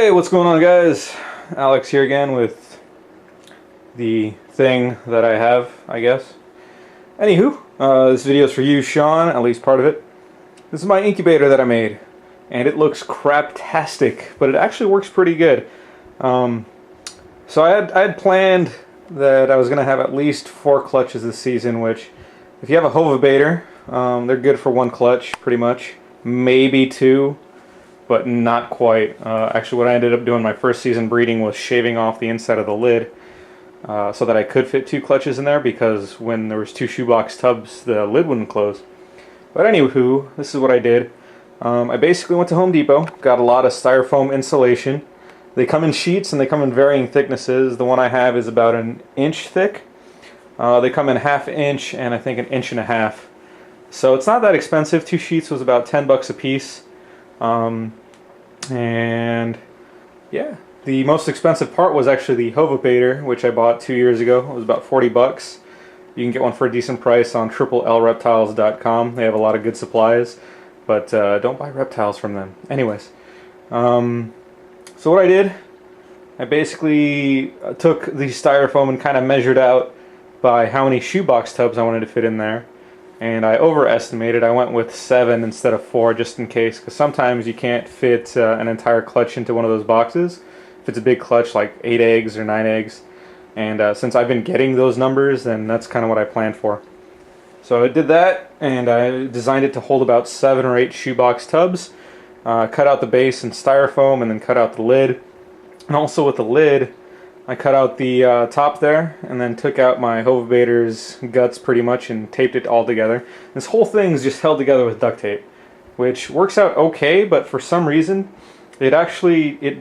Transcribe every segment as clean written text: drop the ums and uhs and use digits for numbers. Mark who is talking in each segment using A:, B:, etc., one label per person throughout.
A: Hey, what's going on, guys? Alex here again with the thing that I have, I guess. Anywho, this video is for you, Sean, at least part of it. This is my incubator that I made, and it looks craptastic, but it actually works pretty good. So I had planned that I was going to have at least 4 clutches this season, which, if you have a hovabator, they're good for 1 clutch, pretty much. Maybe 2. But not quite. Actually, what I ended up doing my first season breeding was shaving off the inside of the lid so that I could fit 2 clutches in there, because when there was 2 shoebox tubs, the lid wouldn't close. But anywho, this is what I did. I basically went to Home Depot, got a lot of styrofoam insulation. They come in sheets and they come in varying thicknesses. The one I have is about 1 inch thick. They come in 1/2 inch and I think 1.5 inches. So it's not that expensive. 2 sheets was about $10 a piece. And yeah, the most expensive part was actually the hovabator, which I bought 2 years ago. It was about $40. You can get one for a decent price on triplelreptiles.com. They have a lot of good supplies, but don't buy reptiles from them. Anyways, so what I did, I basically took the styrofoam and kind of measured out by how many shoebox tubs I wanted to fit in there. And I overestimated. I went with 7 instead of 4 just in case, because sometimes you can't fit an entire clutch into one of those boxes. If it's a big clutch like 8 eggs or 9 eggs. And since I've been getting those numbers, then that's kind of what I planned for. So I did that, and I designed it to hold about 7 or 8 shoebox tubs. Cut out the base in styrofoam and then cut out the lid. And also with the lid, I cut out the top there and then took out my hovabator's guts pretty much and taped it all together. This whole thing's just held together with duct tape, which works out okay, but for some reason it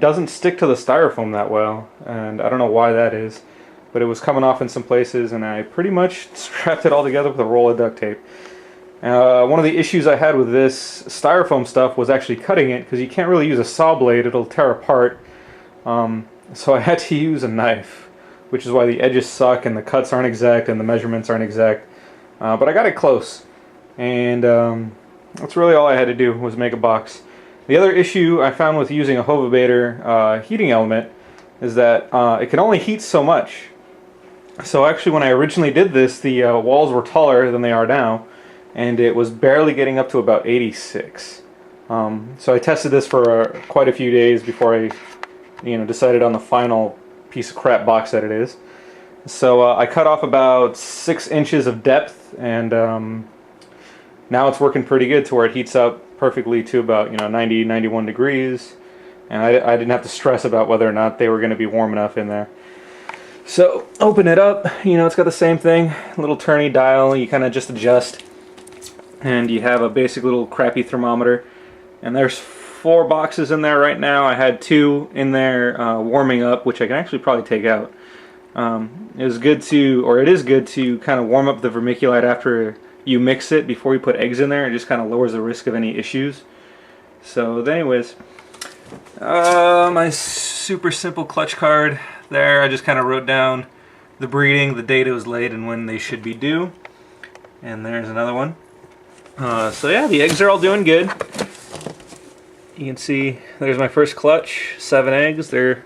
A: doesn't stick to the styrofoam that well, and I don't know why that is, but it was coming off in some places, and I pretty much strapped it all together with a roll of duct tape. One of the issues I had with this styrofoam stuff was actually cutting it, because you can't really use a saw blade, it'll tear apart. So I had to use a knife, which is why the edges suck and the cuts aren't exact and the measurements aren't exact. But I got it close, and that's really all I had to do was make a box. The other issue I found with using a hovabator heating element is that it can only heat so much. So actually, when I originally did this, the walls were taller than they are now, and it was barely getting up to about 86. So I tested this for quite a few days before I decided on the final piece of crap box that it is. So I cut off about 6 inches of depth, and now it's working pretty good to where it heats up perfectly to about 90, 91 degrees, and I didn't have to stress about whether or not they were going to be warm enough in there. So open it up, it's got the same thing, little turny dial, you kind of just adjust, and you have a basic little crappy thermometer, and there's 4 boxes in there right now. I had 2 in there warming up, which I can actually probably take out. It is good to kind of warm up the vermiculite after you mix it before you put eggs in there. It just kind of lowers the risk of any issues. So anyways, my super simple clutch card there, I just kind of wrote down the breeding, the date it was laid, and when they should be due. And there's another one. So yeah, the eggs are all doing good. You can see there's my first clutch, 7 eggs, they're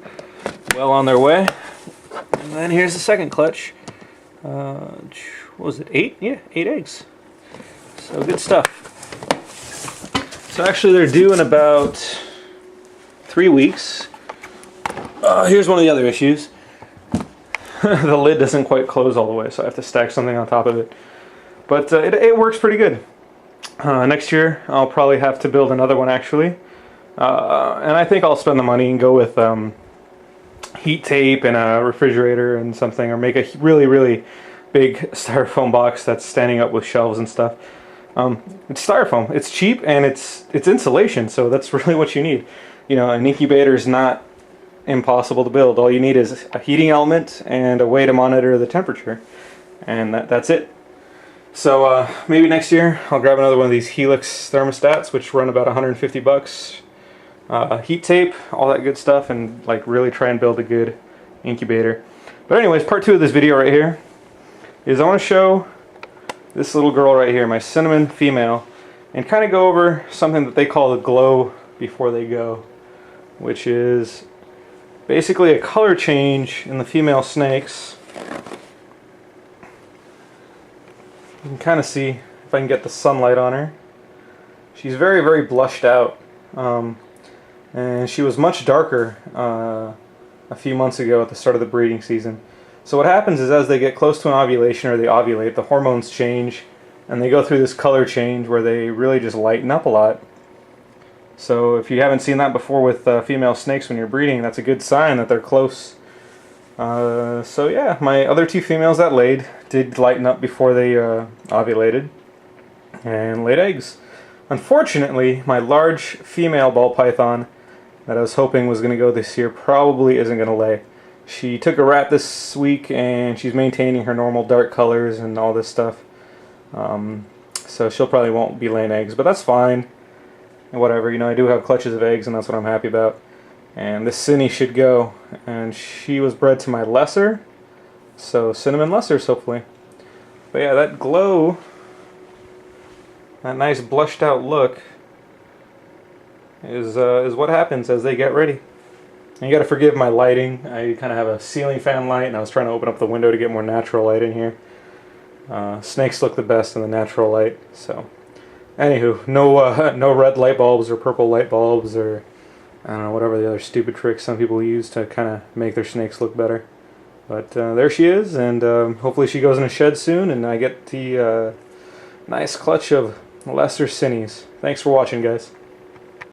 A: well on their way. And then here's the second clutch. What was it, 8? Yeah, 8 eggs. So good stuff. So actually they're due in about 3 weeks. Here's one of the other issues. The lid doesn't quite close all the way, so I have to stack something on top of it. But it works pretty good. Next year I'll probably have to build another one actually. And I think I'll spend the money and go with heat tape and a refrigerator and something, or make a really, really big styrofoam box that's standing up with shelves and stuff. It's styrofoam. It's cheap and it's insulation, so that's really what you need. An incubator is not impossible to build. All you need is a heating element and a way to monitor the temperature, and that's it. So maybe next year I'll grab another one of these Helix thermostats, which run about $150. Heat tape, all that good stuff, and really try and build a good incubator. But anyways, part 2 of this video right here is I want to show this little girl right here, my cinnamon female, and kind of go over something that they call the glow before they go. which is basically a color change in the female snakes. You can kind of see if I can get the sunlight on her. She's very, very blushed out. And she was much darker a few months ago at the start of the breeding season. So what happens is as they get close to an ovulation or they ovulate, the hormones change and they go through this color change where they really just lighten up a lot. So if you haven't seen that before with female snakes when you're breeding, that's a good sign that they're close. So yeah, my other two females that laid did lighten up before they ovulated and laid eggs. Unfortunately, my large female ball python that I was hoping was going to go this year probably isn't going to lay. She took a rat this week and she's maintaining her normal dark colors and all this stuff. So she'll probably won't be laying eggs, but that's fine. And whatever, you know, I do have clutches of eggs and that's what I'm happy about. And this Cinny should go, and she was bred to my lesser, so cinnamon lessers hopefully. But yeah, that glow, that nice blushed out look is what happens as they get ready. And you gotta forgive my lighting. I kind of have a ceiling fan light and I was trying to open up the window to get more natural light in here. Snakes look the best in the natural light. So anywho, no red light bulbs or purple light bulbs or I don't know, whatever the other stupid tricks some people use to kind of make their snakes look better. But there she is, and hopefully she goes in a shed soon and I get the nice clutch of lesser Cinnies. Thanks for watching, guys.